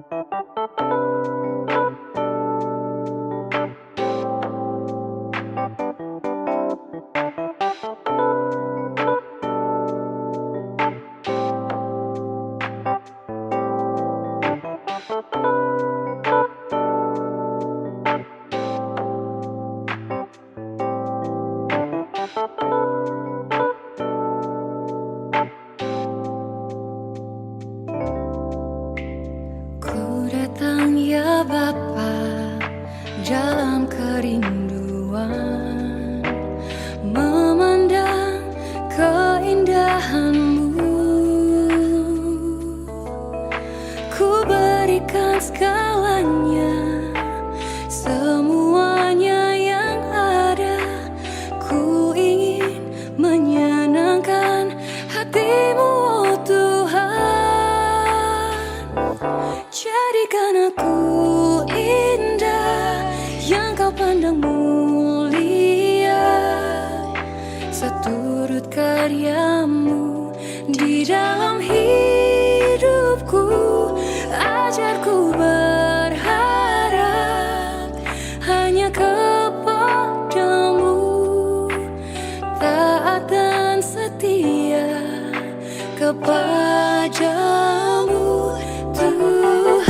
Ku datang ya Bapa dalam kerinduan, memandang keindahan-Mu. Ku berikan segalanya, semuanya yang ada. Ku ingin menyenangkan hati-Mu, oh Tuhan. Jadikan aku indah yang Kau pandang mulia, seturut karya-Mu di dalam hidupku. Ajarku berharap hanya kepada-Mu, taat dan setia kepada-Mu, Tuhan.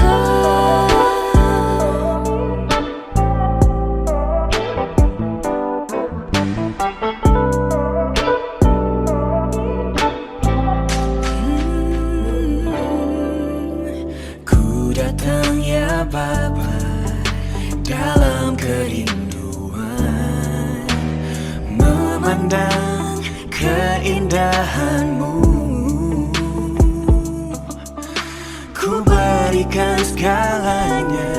Ku datang ya Bapa dalam kerinduan, memandang keindahan-Mu. Ku berikan segalanya,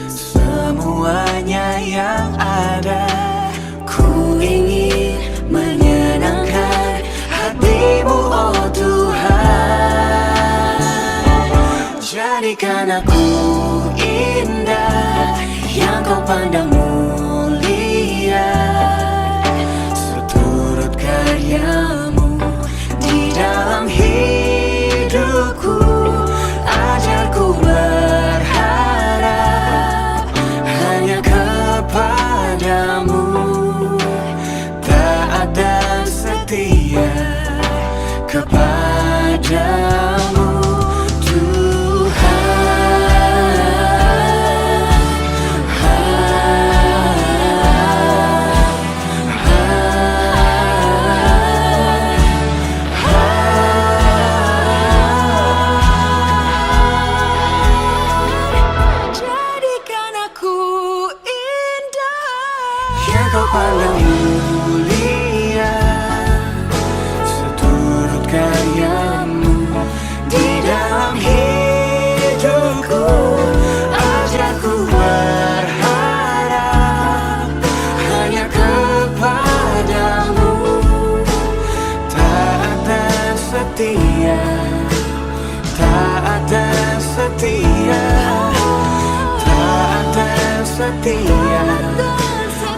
semuanya yang ada. Ku ingin menyenangkan hati-Mu, oh Tuhan. Jadikan aku indah yang Kau pandang mulia, seturut karya-Mu di dalam hidupku. Ajarku berharap hanya kepada-Mu, taat dan setia kepada-Mu, Kau pandang mulia, seturut karya-Mu di dalam hidupku. Ajarku berharap hanya kepada-Mu, taat dan setia, taat dan setia, taat dan setia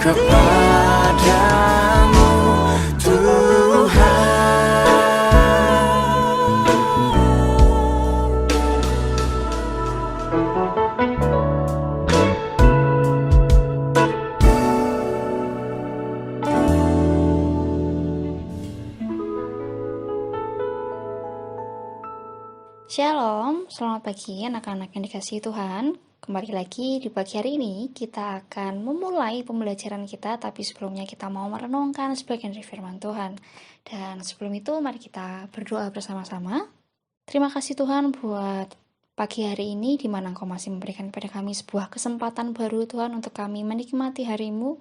kepada-Mu, Tuhan. Shalom, selamat pagi anak-anak yang dikasihi Tuhan. Kembali lagi di pagi hari ini kita akan memulai pembelajaran kita, tapi sebelumnya kita mau merenungkan sebagian dari firman Tuhan. Dan sebelum itu mari kita berdoa bersama-sama. Terima kasih Tuhan buat pagi hari ini di mana Engkau masih memberikan kepada kami sebuah kesempatan baru Tuhan untuk kami menikmati hari-Mu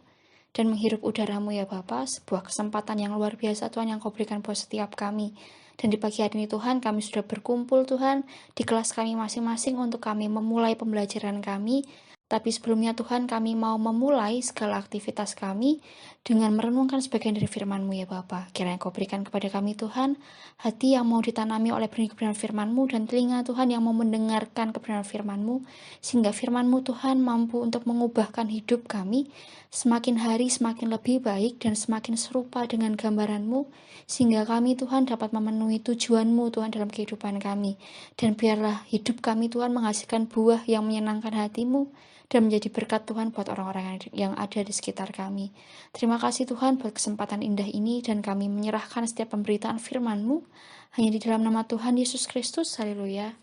dan menghirup udara-Mu ya Bapa, sebuah kesempatan yang luar biasa Tuhan yang Kau berikan buat setiap kami. Dan di pagi hari ini Tuhan, kami sudah berkumpul Tuhan di kelas kami masing-masing untuk kami memulai pembelajaran kami. Tapi sebelumnya Tuhan, kami mau memulai segala aktivitas kami dengan merenungkan sebagian dari firman-Mu ya Bapa. Kiranya Kau berikan kepada kami Tuhan, hati yang mau ditanami oleh benih kebenaran firman-Mu, dan telinga Tuhan yang mau mendengarkan kebenaran firman-Mu, sehingga firman-Mu Tuhan mampu untuk mengubahkan hidup kami, semakin hari semakin lebih baik dan semakin serupa dengan gambaran-Mu, sehingga kami Tuhan dapat memenuhi tujuan-Mu Tuhan dalam kehidupan kami. Dan biarlah hidup kami Tuhan menghasilkan buah yang menyenangkan hati-Mu, dan menjadi berkat Tuhan buat orang-orang yang ada di sekitar kami. Terima kasih Tuhan buat kesempatan indah ini, dan kami menyerahkan setiap pemberitaan firman-Mu hanya di dalam nama Tuhan Yesus Kristus. Haleluya.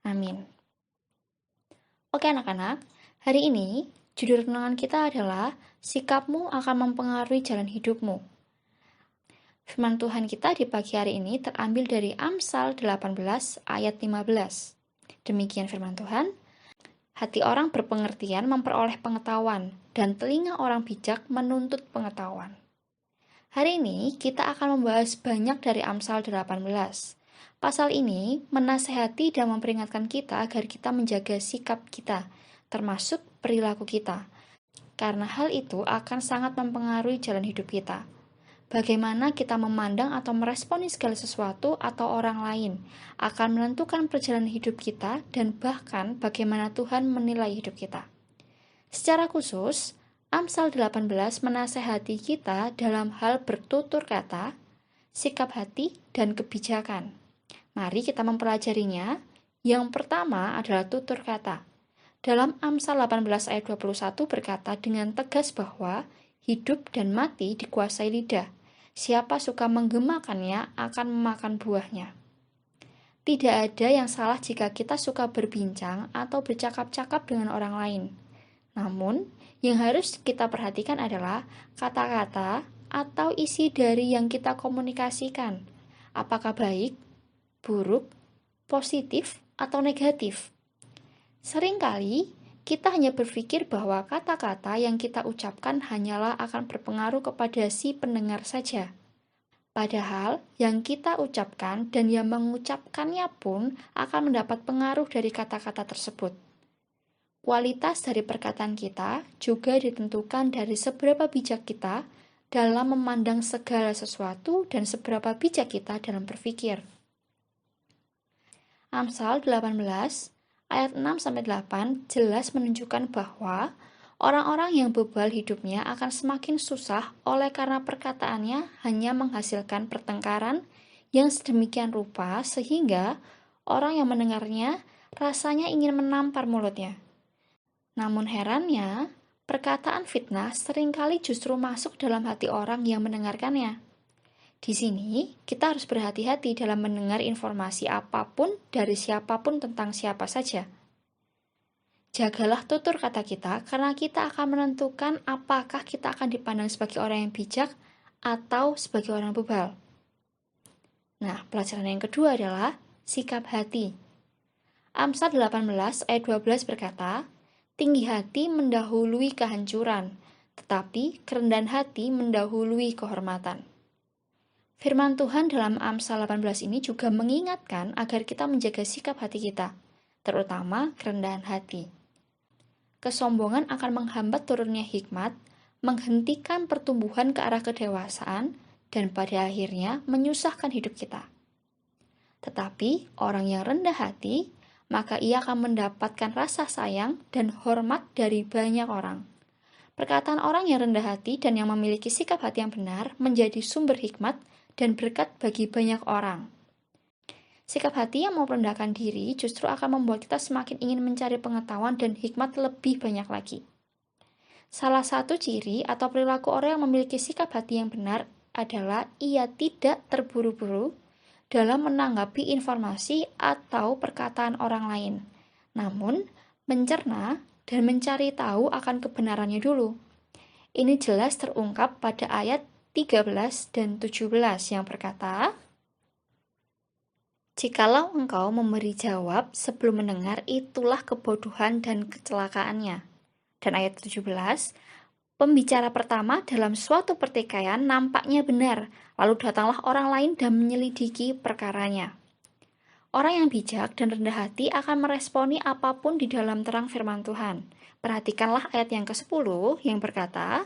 Amin. Oke anak-anak, hari ini judul renungan kita adalah sikapmu akan mempengaruhi jalan hidupmu. Firman Tuhan kita di pagi hari ini terambil dari Amsal 18 ayat 15. Demikian firman Tuhan. Hati orang berpengertian memperoleh pengetahuan, dan telinga orang bijak menuntut pengetahuan. Hari ini kita akan membahas banyak dari Amsal 18. Pasal ini menasehati dan memperingatkan kita agar kita menjaga sikap kita, termasuk perilaku kita. Karena hal itu akan sangat mempengaruhi jalan hidup kita. Bagaimana kita memandang atau meresponi segala sesuatu atau orang lain akan menentukan perjalanan hidup kita dan bahkan bagaimana Tuhan menilai hidup kita. Secara khusus, Amsal 18 menasehati kita dalam hal bertutur kata, sikap hati, dan kebijakan. Mari kita mempelajarinya. Yang pertama adalah tutur kata. Dalam Amsal 18 ayat 21 berkata dengan tegas bahwa hidup dan mati dikuasai lidah. Siapa suka menggemakannya akan memakan buahnya. Tidak ada yang salah jika kita suka berbincang atau bercakap-cakap dengan orang lain. Namun, yang harus kita perhatikan adalah kata-kata atau isi dari yang kita komunikasikan. Apakah baik, buruk, positif, atau negatif? Seringkali kita hanya berpikir bahwa kata-kata yang kita ucapkan hanyalah akan berpengaruh kepada si pendengar saja. Padahal yang kita ucapkan dan yang mengucapkannya pun akan mendapat pengaruh dari kata-kata tersebut. Kualitas dari perkataan kita juga ditentukan dari seberapa bijak kita dalam memandang segala sesuatu dan seberapa bijak kita dalam berpikir. Amsal 18 ayat 6-8 jelas menunjukkan bahwa orang-orang yang bebal hidupnya akan semakin susah oleh karena perkataannya hanya menghasilkan pertengkaran yang sedemikian rupa sehingga orang yang mendengarnya rasanya ingin menampar mulutnya. Namun herannya, perkataan fitnah seringkali justru masuk dalam hati orang yang mendengarkannya. Di sini, kita harus berhati-hati dalam mendengar informasi apapun dari siapapun tentang siapa saja. Jagalah tutur kata kita, karena kita akan menentukan apakah kita akan dipandang sebagai orang yang bijak atau sebagai orang bebal. Nah, pelajaran yang kedua adalah sikap hati. Amsal 18 ayat 12 berkata, "Tinggi hati mendahului kehancuran, tetapi kerendahan hati mendahului kehormatan." Firman Tuhan dalam Amsal 18 ini juga mengingatkan agar kita menjaga sikap hati kita, terutama kerendahan hati. Kesombongan akan menghambat turunnya hikmat, menghentikan pertumbuhan ke arah kedewasaan, dan pada akhirnya menyusahkan hidup kita. Tetapi orang yang rendah hati, maka ia akan mendapatkan rasa sayang dan hormat dari banyak orang. Perkataan orang yang rendah hati dan yang memiliki sikap hati yang benar menjadi sumber hikmat dan berkat bagi banyak orang. Sikap hati yang mau merendahkan diri justru akan membuat kita semakin ingin mencari pengetahuan dan hikmat lebih banyak lagi. Salah satu ciri atau perilaku orang yang memiliki sikap hati yang benar adalah ia tidak terburu-buru dalam menanggapi informasi atau perkataan orang lain, namun mencerna dan mencari tahu akan kebenarannya dulu. Ini jelas terungkap pada ayat 13 dan 17 yang berkata, "Jikalau engkau memberi jawab sebelum mendengar, itulah kebodohan dan kecelakaannya." Dan ayat 17, "Pembicara pertama dalam suatu pertikaian nampaknya benar, lalu datanglah orang lain dan menyelidiki perkaranya." Orang yang bijak dan rendah hati akan meresponi apapun di dalam terang firman Tuhan. Perhatikanlah ayat yang ke-10 yang berkata,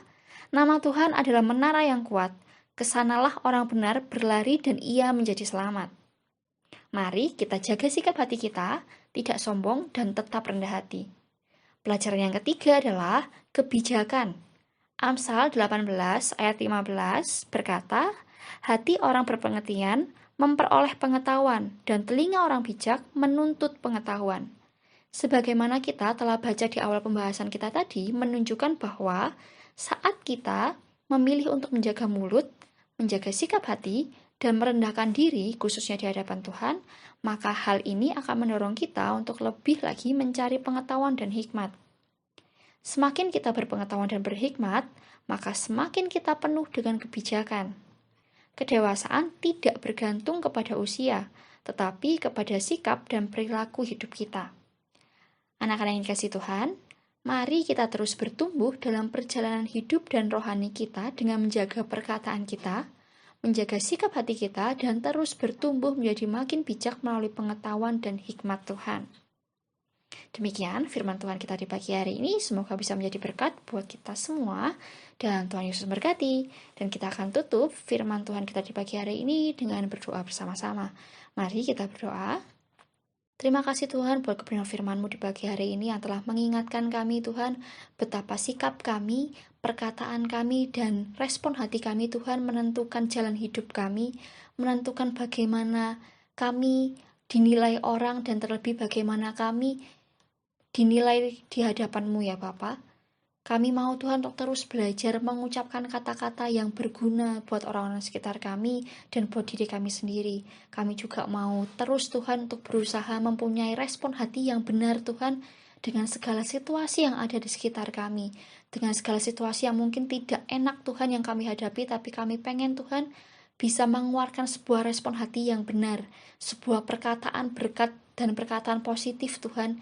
"Nama Tuhan adalah menara yang kuat, kesanalah orang benar berlari dan ia menjadi selamat." Mari kita jaga sikap hati kita, tidak sombong dan tetap rendah hati. Pelajaran yang ketiga adalah kebijakan. Amsal 18 ayat 15 berkata, "Hati orang berpengertian memperoleh pengetahuan, dan telinga orang bijak menuntut pengetahuan." Sebagaimana kita telah baca di awal pembahasan kita tadi, menunjukkan bahwa saat kita memilih untuk menjaga mulut, menjaga sikap hati, dan merendahkan diri, khususnya di hadapan Tuhan, maka hal ini akan mendorong kita untuk lebih lagi mencari pengetahuan dan hikmat. Semakin kita berpengetahuan dan berhikmat, maka semakin kita penuh dengan kebijakan. Kedewasaan tidak bergantung kepada usia, tetapi kepada sikap dan perilaku hidup kita. Anak-anak yang dikasihi Tuhan, mari kita terus bertumbuh dalam perjalanan hidup dan rohani kita dengan menjaga perkataan kita, menjaga sikap hati kita, dan terus bertumbuh menjadi makin bijak melalui pengetahuan dan hikmat Tuhan. Demikian firman Tuhan kita di pagi hari ini, semoga bisa menjadi berkat buat kita semua, dan Tuhan Yesus memberkati. Dan kita akan tutup firman Tuhan kita di pagi hari ini dengan berdoa bersama-sama. Mari kita berdoa. Terima kasih Tuhan buat kebenaran firman-Mu di pagi hari ini yang telah mengingatkan kami Tuhan, betapa sikap kami, perkataan kami, dan respon hati kami Tuhan menentukan jalan hidup kami, menentukan bagaimana kami dinilai orang, dan terlebih bagaimana kami dinilai di hadapan-Mu ya Bapa. Kami mau Tuhan untuk terus belajar mengucapkan kata-kata yang berguna buat orang-orang sekitar kami dan buat diri kami sendiri. Kami juga mau terus Tuhan untuk berusaha mempunyai respon hati yang benar Tuhan dengan segala situasi yang ada di sekitar kami. Dengan segala situasi yang mungkin tidak enak Tuhan yang kami hadapi, tapi kami pengen Tuhan bisa mengeluarkan sebuah respon hati yang benar. Sebuah perkataan berkat dan perkataan positif Tuhan.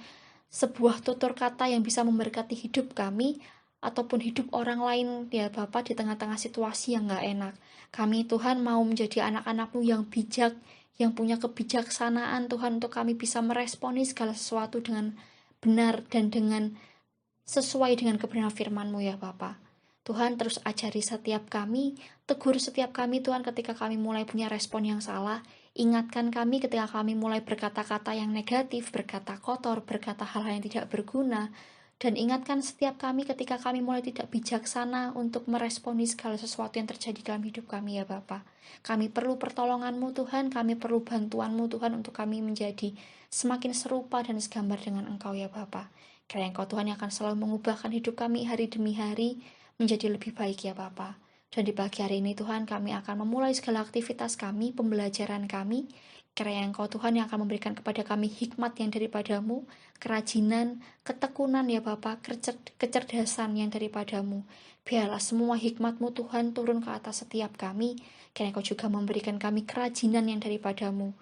Sebuah tutur kata yang bisa memberkati hidup kami ataupun hidup orang lain ya Bapak di tengah-tengah situasi yang gak enak. Kami Tuhan mau menjadi anak-anak-Mu yang bijak, yang punya kebijaksanaan Tuhan, untuk kami bisa meresponi segala sesuatu dengan benar dan dengan sesuai dengan kebenaran firman-Mu ya Bapak. Tuhan terus ajari setiap kami, tegur setiap kami Tuhan ketika kami mulai punya respon yang salah. Ingatkan kami ketika kami mulai berkata-kata yang negatif, berkata kotor, berkata hal-hal yang tidak berguna. Dan ingatkan setiap kami ketika kami mulai tidak bijaksana untuk meresponi segala sesuatu yang terjadi dalam hidup kami ya Bapa. Kami perlu pertolongan-Mu Tuhan, kami perlu bantuan-Mu Tuhan untuk kami menjadi semakin serupa dan segambar dengan Engkau ya Bapa. Kiranya Engkau Tuhan yang akan selalu mengubahkan hidup kami hari demi hari menjadi lebih baik ya Bapa. Dan di pagi hari ini Tuhan, kami akan memulai segala aktivitas kami, pembelajaran kami. Kiranya Engkau Tuhan yang akan memberikan kepada kami hikmat yang daripada-Mu, kerajinan, ketekunan ya Bapa, kecerdasan yang daripada-Mu. Biarlah semua hikmat-Mu Tuhan turun ke atas setiap kami. Kiranya Engkau juga memberikan kami kerajinan yang daripada-Mu.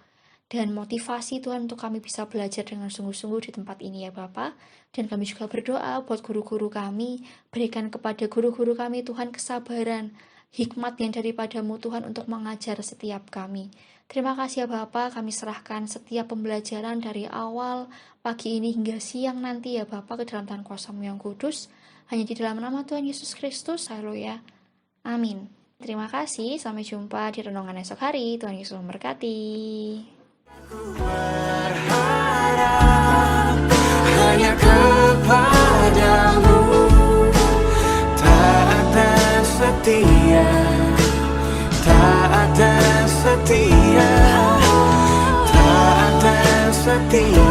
Dan motivasi Tuhan untuk kami bisa belajar dengan sungguh-sungguh di tempat ini ya Bapa. Dan kami juga berdoa buat guru-guru kami, berikan kepada guru-guru kami Tuhan kesabaran, hikmat yang daripada-Mu Tuhan untuk mengajar setiap kami. Terima kasih ya Bapa, kami serahkan setiap pembelajaran dari awal pagi ini hingga siang nanti ya Bapa ke dalam tangan kuasa-Mu yang kudus. Hanya di dalam nama Tuhan Yesus Kristus, haleluya. Amin. Terima kasih, sampai jumpa di renungan esok hari. Tuhan Yesus memberkati. Berharap hanya kepadamu, taat dan setia, taat dan setia, taat dan setia.